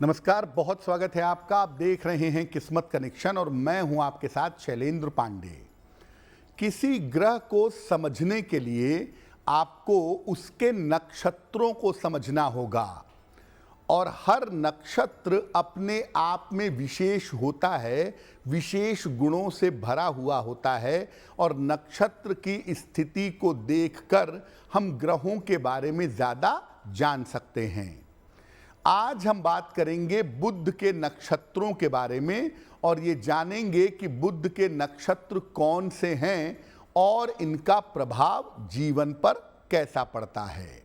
नमस्कार, बहुत स्वागत है आपका। आप देख रहे हैं किस्मत कनेक्शन और मैं हूं आपके साथ शैलेंद्र पांडे। किसी ग्रह को समझने के लिए आपको उसके नक्षत्रों को समझना होगा और हर नक्षत्र अपने आप में विशेष होता है, विशेष गुणों से भरा हुआ होता है और नक्षत्र की स्थिति को देखकर हम ग्रहों के बारे में ज़्यादा जान सकते हैं। आज हम बात करेंगे बुध के नक्षत्रों के बारे में और ये जानेंगे कि बुध के नक्षत्र कौन से हैं और इनका प्रभाव जीवन पर कैसा पड़ता है।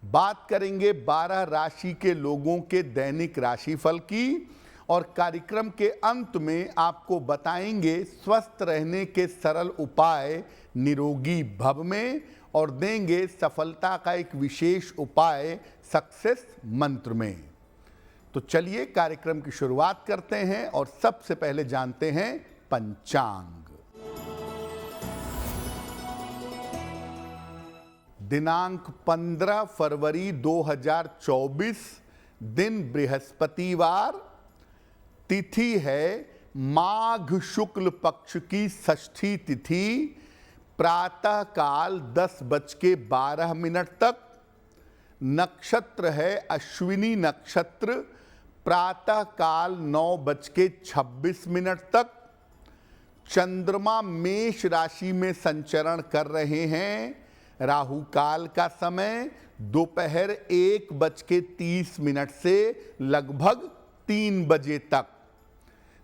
बात करेंगे 12 राशि के लोगों के दैनिक राशिफल की और कार्यक्रम के अंत में आपको बताएंगे स्वस्थ रहने के सरल उपाय निरोगी भव में और देंगे सफलता का एक विशेष उपाय सक्सेस मंत्र में। तो चलिए कार्यक्रम की शुरुआत करते हैं और सबसे पहले जानते हैं पंचांग। दिनांक 15 फरवरी 2024, दिन बृहस्पतिवार, तिथि है माघ शुक्ल पक्ष की षष्ठी तिथि, प्रातः काल 10:12 तक। नक्षत्र है अश्विनी नक्षत्र, प्रातः काल 9:26 तक। चंद्रमा मेष राशि में संचरण कर रहे हैं। राहु काल का समय दोपहर 1:30 से लगभग 3 बजे तक।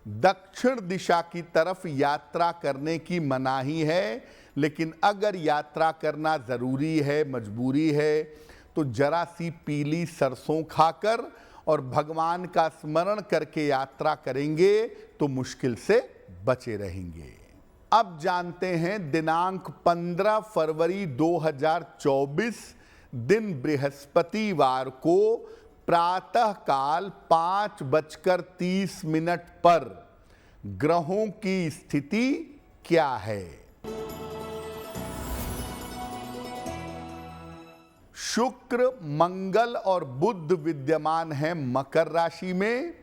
दक्षिण दिशा की तरफ यात्रा करने की मनाही है, लेकिन अगर यात्रा करना ज़रूरी है, मजबूरी है, तो जरा सी पीली सरसों खाकर और भगवान का स्मरण करके यात्रा करेंगे तो मुश्किल से बचे रहेंगे। अब जानते हैं दिनांक 15 फरवरी 2024, दिन बृहस्पतिवार को प्रातः काल 5:30 पर ग्रहों की स्थिति क्या है। शुक्र, मंगल और बुध विद्यमान हैं मकर राशि में।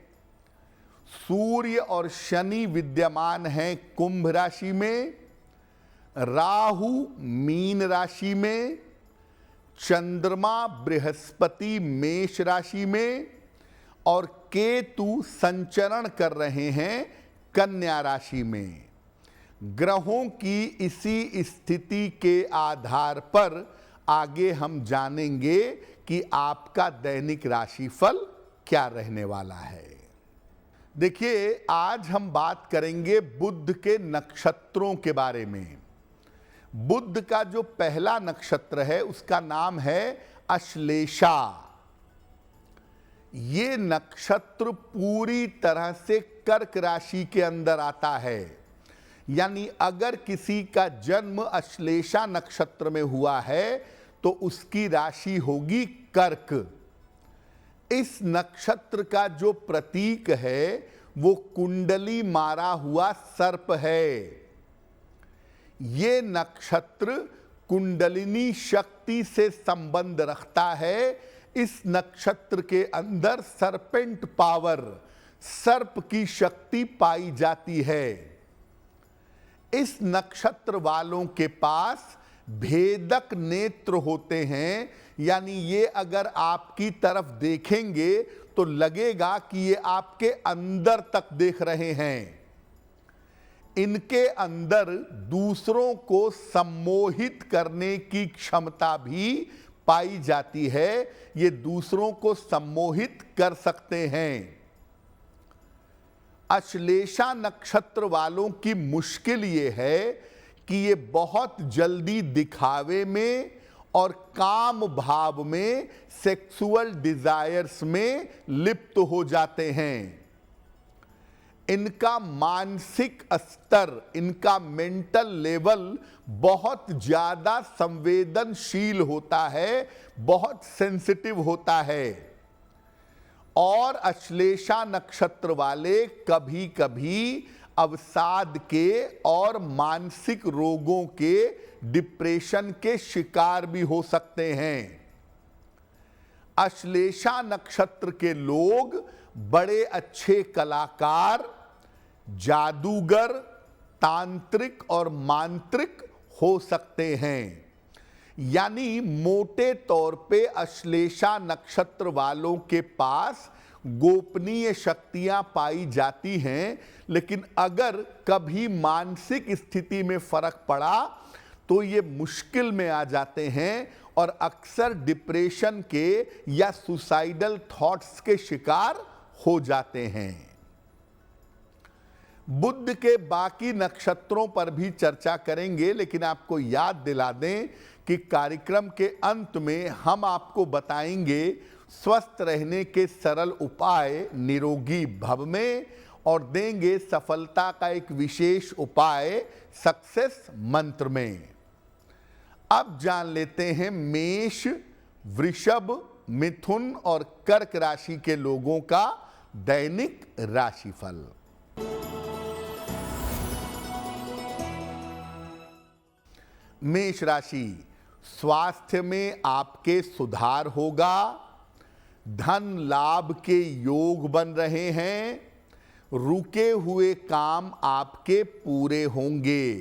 सूर्य और शनि विद्यमान हैं कुंभ राशि में। राहु मीन राशि में। चंद्रमा बृहस्पति मेष राशि में और केतु संचरण कर रहे हैं कन्या राशि में। ग्रहों की इसी स्थिति के आधार पर आगे हम जानेंगे कि आपका दैनिक राशिफल क्या रहने वाला है। देखिए, आज हम बात करेंगे बुध के नक्षत्रों के बारे में। बुध का जो पहला नक्षत्र है उसका नाम है अश्लेषा। ये नक्षत्र पूरी तरह से कर्क राशि के अंदर आता है, यानी अगर किसी का जन्म अश्लेषा नक्षत्र में हुआ है तो उसकी राशि होगी कर्क। इस नक्षत्र का जो प्रतीक है वो कुंडली मारा हुआ सर्प है। ये नक्षत्र कुंडलिनी शक्ति से संबंध रखता है। इस नक्षत्र के अंदर सर्पेंट पावर, सर्प की शक्ति पाई जाती है। इस नक्षत्र वालों के पास भेदक नेत्र होते हैं, यानी ये अगर आपकी तरफ देखेंगे तो लगेगा कि ये आपके अंदर तक देख रहे हैं। इनके अंदर दूसरों को सम्मोहित करने की क्षमता भी पाई जाती है। ये दूसरों को सम्मोहित कर सकते हैं। अश्लेषा नक्षत्र वालों की मुश्किल ये है कि ये बहुत जल्दी दिखावे में और काम भाव में, सेक्सुअल डिजायर्स में लिप्त हो जाते हैं। इनका मानसिक स्तर, इनका मेंटल लेवल बहुत ज्यादा संवेदनशील होता है, बहुत सेंसिटिव होता है। और अश्लेषा नक्षत्र वाले कभी कभी अवसाद के और मानसिक रोगों के, डिप्रेशन के शिकार भी हो सकते हैं। अश्लेषा नक्षत्र के लोग बड़े अच्छे कलाकार, जादूगर, तांत्रिक और मांत्रिक हो सकते हैं। यानी मोटे तौर पे अश्लेषा नक्षत्र वालों के पास गोपनीय शक्तियां पाई जाती हैं, लेकिन अगर कभी मानसिक स्थिति में फर्क पड़ा तो ये मुश्किल में आ जाते हैं और अक्सर डिप्रेशन के या सुसाइडल थॉट्स के शिकार हो जाते हैं। बुध के बाकी नक्षत्रों पर भी चर्चा करेंगे, लेकिन आपको याद दिला दें कि कार्यक्रम के अंत में हम आपको बताएंगे स्वस्थ रहने के सरल उपाय निरोगी भव में, और देंगे सफलता का एक विशेष उपाय सक्सेस मंत्र में। अब जान लेते हैं मेष, वृषभ, मिथुन और कर्क राशि के लोगों का दैनिक राशिफल। मेष राशि, स्वास्थ्य में आपके सुधार होगा, धन लाभ के योग बन रहे हैं, रुके हुए काम आपके पूरे होंगे।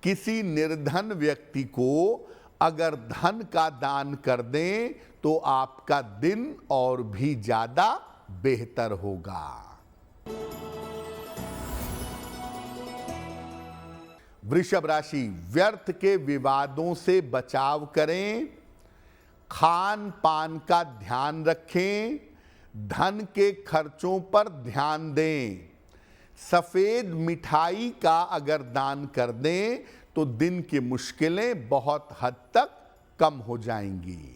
किसी निर्धन व्यक्ति को अगर धन का दान कर दें तो आपका दिन और भी ज्यादा बेहतर होगा। वृषभ राशि, व्यर्थ के विवादों से बचाव करें, खान पान का ध्यान रखें, धन के खर्चों पर ध्यान दें। सफेद मिठाई का अगर दान कर दें तो दिन की मुश्किलें बहुत हद तक कम हो जाएंगी।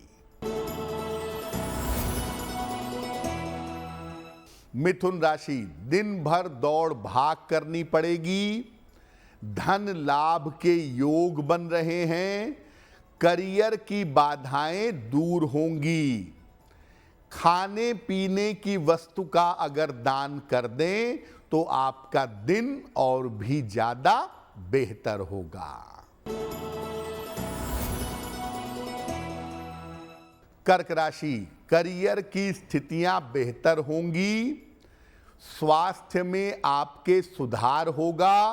मिथुन राशि, दिन भर दौड़ भाग करनी पड़ेगी, धन लाभ के योग बन रहे हैं, करियर की बाधाएं दूर होंगी। खाने पीने की वस्तु का अगर दान कर दें तो आपका दिन और भी ज्यादा बेहतर होगा। कर्क राशि, करियर की स्थितियां बेहतर होंगी, स्वास्थ्य में आपके सुधार होगा,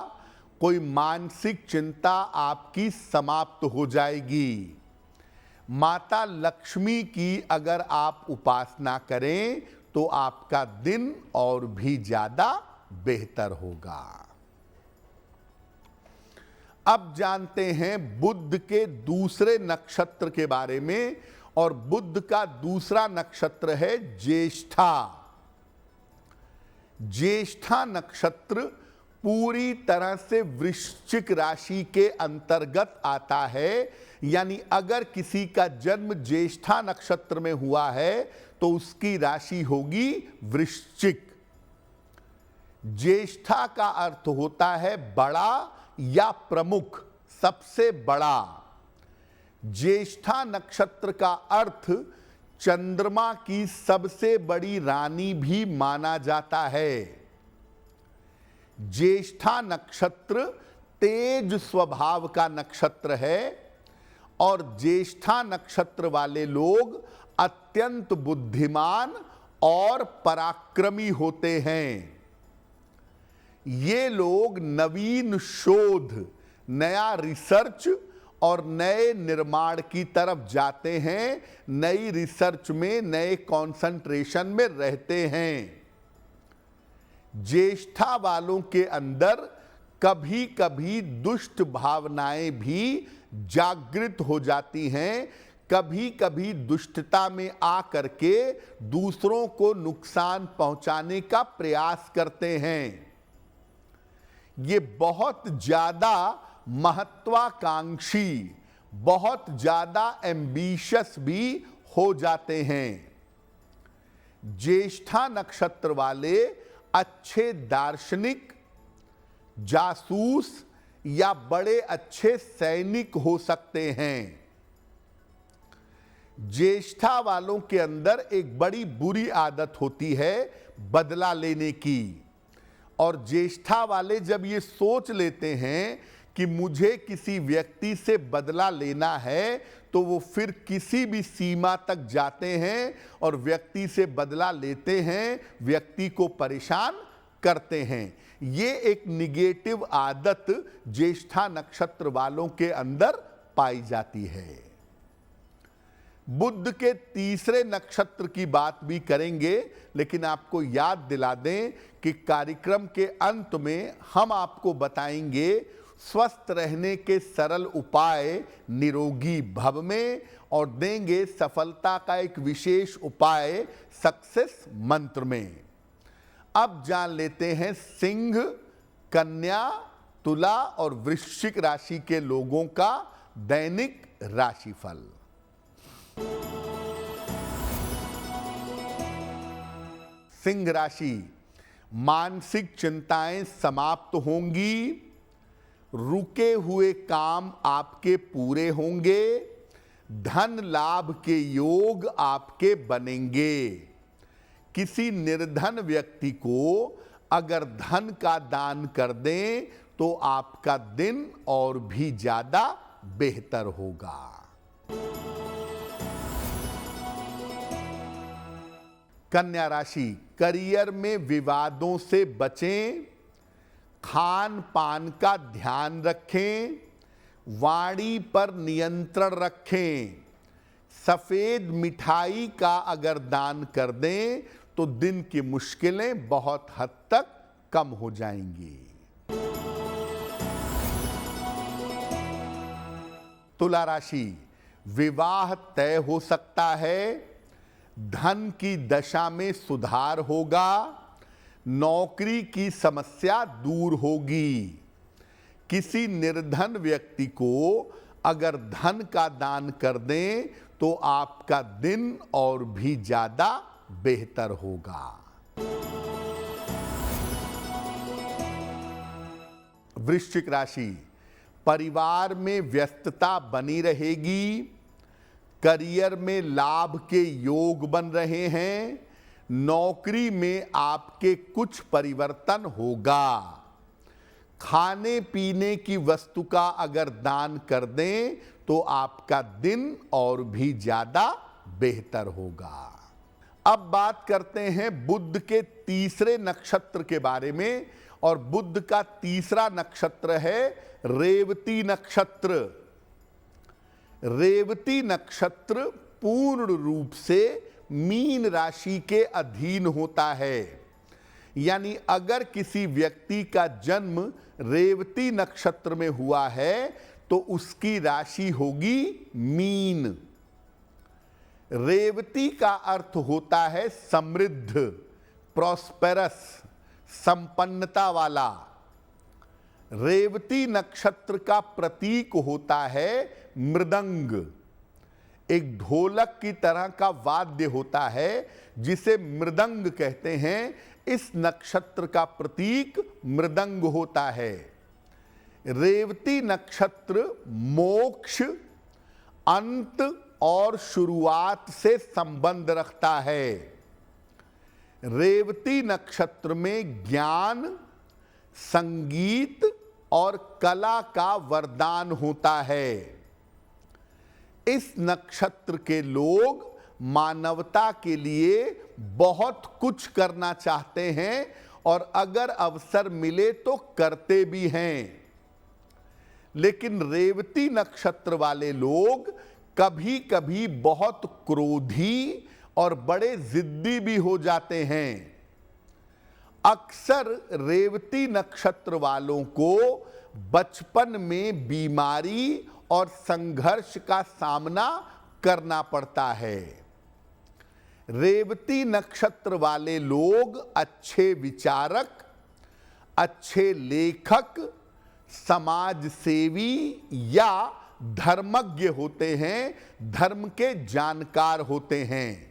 कोई मानसिक चिंता आपकी समाप्त हो जाएगी। माता लक्ष्मी की अगर आप उपासना करें तो आपका दिन और भी ज्यादा बेहतर होगा। अब जानते हैं बुध के दूसरे नक्षत्र के बारे में, और बुध का दूसरा नक्षत्र है ज्येष्ठा। ज्येष्ठा नक्षत्र पूरी तरह से वृश्चिक राशि के अंतर्गत आता है। यानी अगर किसी का जन्म ज्येष्ठा नक्षत्र में हुआ है तो उसकी राशि होगी वृश्चिक। ज्येष्ठा का अर्थ होता है बड़ा या प्रमुख, सबसे बड़ा। ज्येष्ठा नक्षत्र का अर्थ चंद्रमा की सबसे बड़ी रानी भी माना जाता है। ज्येष्ठा नक्षत्र तेज स्वभाव का नक्षत्र है और ज्येष्ठा नक्षत्र वाले लोग अत्यंत बुद्धिमान और पराक्रमी होते हैं। ये लोग नवीन शोध, नया रिसर्च और नए निर्माण की तरफ जाते हैं, नई रिसर्च में, नए कंसंट्रेशन में रहते हैं। ज्येष्ठा वालों के अंदर कभी कभी दुष्ट भावनाएं भी जागृत हो जाती हैं, कभी कभी दुष्टता में आकर के दूसरों को नुकसान पहुंचाने का प्रयास करते हैं। ये बहुत ज्यादा महत्वाकांक्षी, बहुत ज्यादा एम्बिशियस भी हो जाते हैं। ज्येष्ठा नक्षत्र वाले अच्छे दार्शनिक, जासूस या बड़े अच्छे सैनिक हो सकते हैं। ज्येष्ठा वालों के अंदर एक बड़ी बुरी आदत होती है बदला लेने की, और ज्येष्ठा वाले जब ये सोच लेते हैं कि मुझे किसी व्यक्ति से बदला लेना है, तो वो फिर किसी भी सीमा तक जाते हैं और व्यक्ति से बदला लेते हैं, व्यक्ति को परेशान करते हैं। ये एक निगेटिव आदत ज्येष्ठा नक्षत्र वालों के अंदर पाई जाती है। बुध के तीसरे नक्षत्र की बात भी करेंगे, लेकिन आपको याद दिला दें कि कार्यक्रम के अंत में हम आपको बताएंगे स्वस्थ रहने के सरल उपाय निरोगी भव में, और देंगे सफलता का एक विशेष उपाय सक्सेस मंत्र में। अब जान लेते हैं सिंह, कन्या, तुला और वृश्चिक राशि के लोगों का दैनिक राशिफल। सिंह राशि, मानसिक चिंताएं समाप्त होंगी, रुके हुए काम आपके पूरे होंगे, धन लाभ के योग आपके बनेंगे। किसी निर्धन व्यक्ति को अगर धन का दान कर दें तो आपका दिन और भी ज्यादा बेहतर होगा। कन्या राशि, करियर में विवादों से बचें, खान पान का ध्यान रखें, वाणी पर नियंत्रण रखें। सफेद मिठाई का अगर दान कर दें तो दिन की मुश्किलें बहुत हद तक कम हो जाएंगी। तुला राशि, विवाह तय हो सकता है, धन की दशा में सुधार होगा, नौकरी की समस्या दूर होगी। किसी निर्धन व्यक्ति को अगर धन का दान कर दें तो आपका दिन और भी ज्यादा बेहतर होगा। वृश्चिक राशि, परिवार में व्यस्तता बनी रहेगी, करियर में लाभ के योग बन रहे हैं, नौकरी में आपके कुछ परिवर्तन होगा। खाने पीने की वस्तु का अगर दान कर दें तो आपका दिन और भी ज्यादा बेहतर होगा। अब बात करते हैं बुध के तीसरे नक्षत्र के बारे में, और बुध का तीसरा नक्षत्र है रेवती नक्षत्र। रेवती नक्षत्र पूर्ण रूप से मीन राशि के अधीन होता है, यानी अगर किसी व्यक्ति का जन्म रेवती नक्षत्र में हुआ है तो उसकी राशि होगी मीन। रेवती का अर्थ होता है समृद्ध, प्रॉस्पेरस, संपन्नता वाला। रेवती नक्षत्र का प्रतीक होता है मृदंग, एक ढोलक की तरह का वाद्य होता है जिसे मृदंग कहते हैं। इस नक्षत्र का प्रतीक मृदंग होता है। रेवती नक्षत्र मोक्ष, अंत और शुरुआत से संबंध रखता है। रेवती नक्षत्र में ज्ञान, संगीत और कला का वरदान होता है। इस नक्षत्र के लोग मानवता के लिए बहुत कुछ करना चाहते हैं और अगर अवसर मिले तो करते भी हैं। लेकिन रेवती नक्षत्र वाले लोग कभी कभी बहुत क्रोधी और बड़े जिद्दी भी हो जाते हैं। अक्सर रेवती नक्षत्र वालों को बचपन में बीमारी और संघर्ष का सामना करना पड़ता है। रेवती नक्षत्र वाले लोग अच्छे विचारक, अच्छे लेखक, समाज सेवी या धर्मज्ञ होते हैं, धर्म के जानकार होते हैं।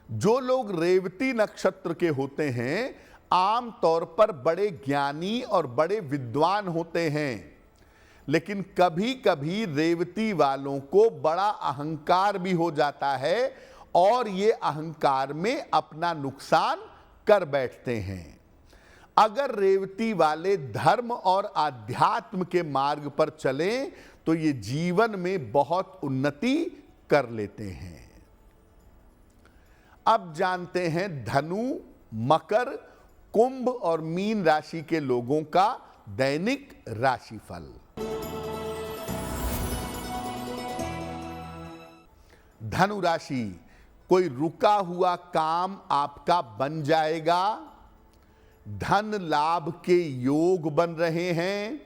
जो लोग रेवती नक्षत्र के होते हैं आम तौर पर बड़े ज्ञानी और बड़े विद्वान होते हैं, लेकिन कभी कभी रेवती वालों को बड़ा अहंकार भी हो जाता है और ये अहंकार में अपना नुकसान कर बैठते हैं। अगर रेवती वाले धर्म और आध्यात्म के मार्ग पर चलें तो ये जीवन में बहुत उन्नति कर लेते हैं। अब जानते हैं धनु, मकर, कुंभ और मीन राशि के लोगों का दैनिक राशिफल। धनु राशि, कोई रुका हुआ काम आपका बन जाएगा। धन लाभ के योग बन रहे हैं।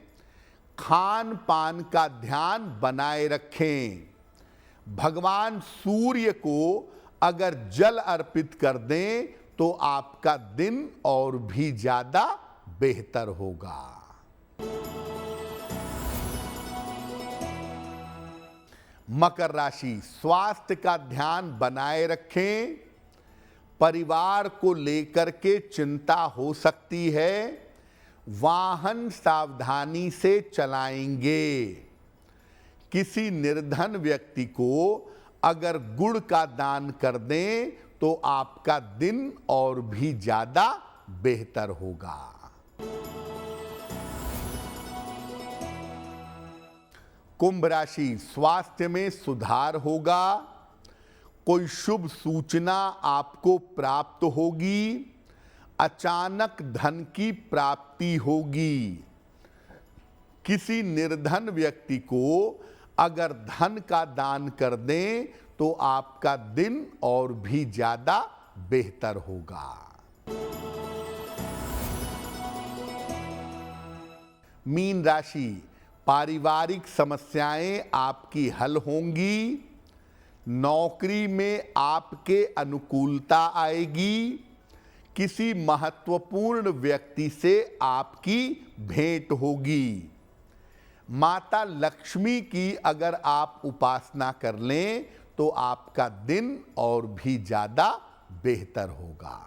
खान पान का ध्यान बनाए रखें। भगवान सूर्य को अगर जल अर्पित कर दें तो आपका दिन और भी ज्यादा बेहतर होगा। मकर राशि, स्वास्थ्य का ध्यान बनाए रखें। परिवार को लेकर के चिंता हो सकती है। वाहन सावधानी से चलाएंगे। किसी निर्धन व्यक्ति को अगर गुड़ का दान कर दें तो आपका दिन और भी ज्यादा बेहतर होगा। कुंभ राशि, स्वास्थ्य में सुधार होगा। कोई शुभ सूचना आपको प्राप्त होगी। अचानक धन की प्राप्ति होगी। किसी निर्धन व्यक्ति को अगर धन का दान कर दें तो आपका दिन और भी ज्यादा बेहतर होगा। मीन राशि, पारिवारिक समस्याएं आपकी हल होंगी। नौकरी में आपके अनुकूलता आएगी। किसी महत्वपूर्ण व्यक्ति से आपकी भेंट होगी। माता लक्ष्मी की अगर आप उपासना कर लें तो आपका दिन और भी ज्यादा बेहतर होगा।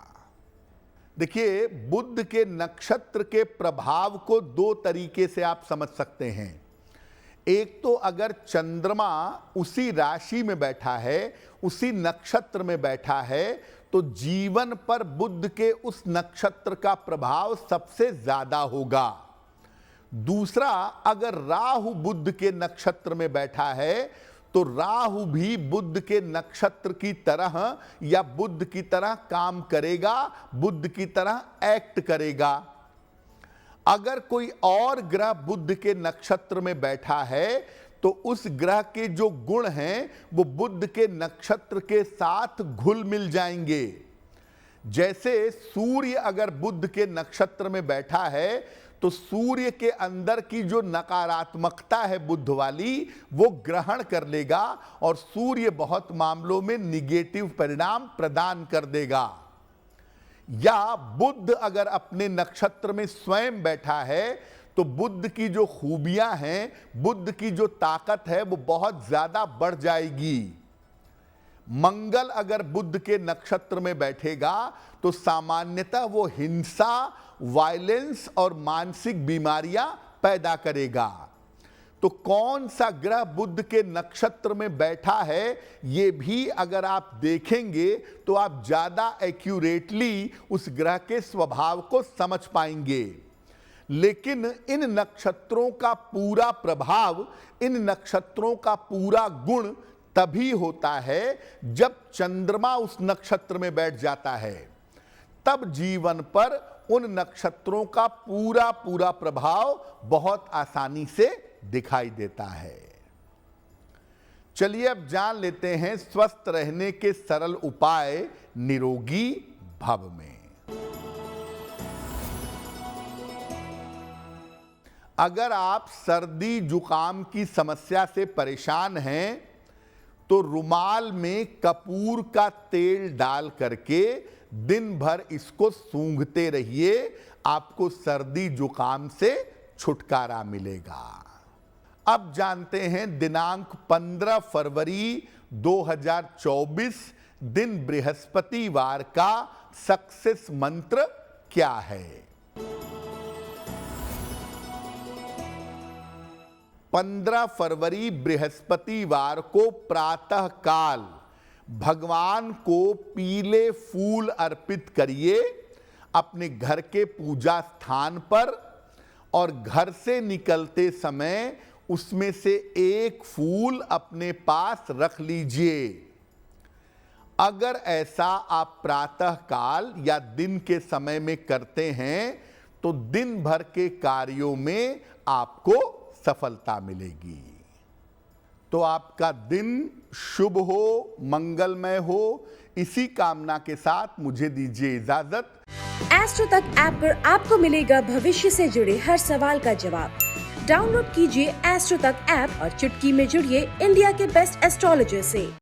देखिए, बुध के नक्षत्र के प्रभाव को दो तरीके से आप समझ सकते हैं। एक तो अगर चंद्रमा उसी राशि में बैठा है, उसी नक्षत्र में बैठा है, तो जीवन पर बुध के उस नक्षत्र का प्रभाव सबसे ज्यादा होगा। दूसरा, अगर राहु बुध के नक्षत्र में बैठा है तो राहु भी बुध के नक्षत्र की तरह या बुध की तरह काम करेगा, बुध की तरह एक्ट करेगा। अगर कोई और ग्रह बुध के नक्षत्र में बैठा है तो उस ग्रह के जो गुण हैं वो बुध के नक्षत्र के साथ घुल मिल जाएंगे। जैसे सूर्य अगर बुध के नक्षत्र में बैठा है तो सूर्य के अंदर की जो नकारात्मकता है बुध वाली, वो ग्रहण कर लेगा और सूर्य बहुत मामलों में निगेटिव परिणाम प्रदान कर देगा। या बुध अगर अपने नक्षत्र में स्वयं बैठा है तो बुध की जो खूबियां हैं, बुध की जो ताकत है, वो बहुत ज्यादा बढ़ जाएगी। मंगल अगर बुध के नक्षत्र में बैठेगा तो सामान्यतः वो हिंसा, वायलेंस और मानसिक बीमारियां पैदा करेगा। तो कौन सा ग्रह बुध के नक्षत्र में बैठा है, ये भी अगर आप देखेंगे तो आप ज्यादा एक्यूरेटली उस ग्रह के स्वभाव को समझ पाएंगे। लेकिन इन नक्षत्रों का पूरा प्रभाव, इन नक्षत्रों का पूरा गुण तभी होता है जब चंद्रमा उस नक्षत्र में बैठ जाता है। तब जीवन पर उन नक्षत्रों का पूरा पूरा प्रभाव बहुत आसानी से दिखाई देता है। चलिए अब जान लेते हैं स्वस्थ रहने के सरल उपाय निरोगी भव में। अगर आप सर्दी जुकाम की समस्या से परेशान हैं तो रुमाल में कपूर का तेल डाल करके दिन भर इसको सूंघते रहिए, आपको सर्दी जुकाम से छुटकारा मिलेगा। अब जानते हैं दिनांक 15 फरवरी 2024 दिन बृहस्पतिवार का सक्सेस मंत्र क्या है। 15 फरवरी बृहस्पतिवार को प्रातः काल भगवान को पीले फूल अर्पित करिए। अपने घर के पूजा स्थान पर और घर से निकलते समय उसमें से एक फूल अपने पास रख लीजिए। अगर ऐसा आप प्रातः काल या दिन के समय में करते हैं तो दिन भर के कार्यों में आपको सफलता मिलेगी। तो आपका दिन शुभ हो, मंगलमय हो, इसी कामना के साथ मुझे दीजिए इजाजत। एस्ट्रो तक ऐप पर आपको मिलेगा भविष्य से जुड़े हर सवाल का जवाब। डाउनलोड कीजिए एस्ट्रो तक ऐप और चुटकी में जुड़िए इंडिया के बेस्ट एस्ट्रोलॉजर से।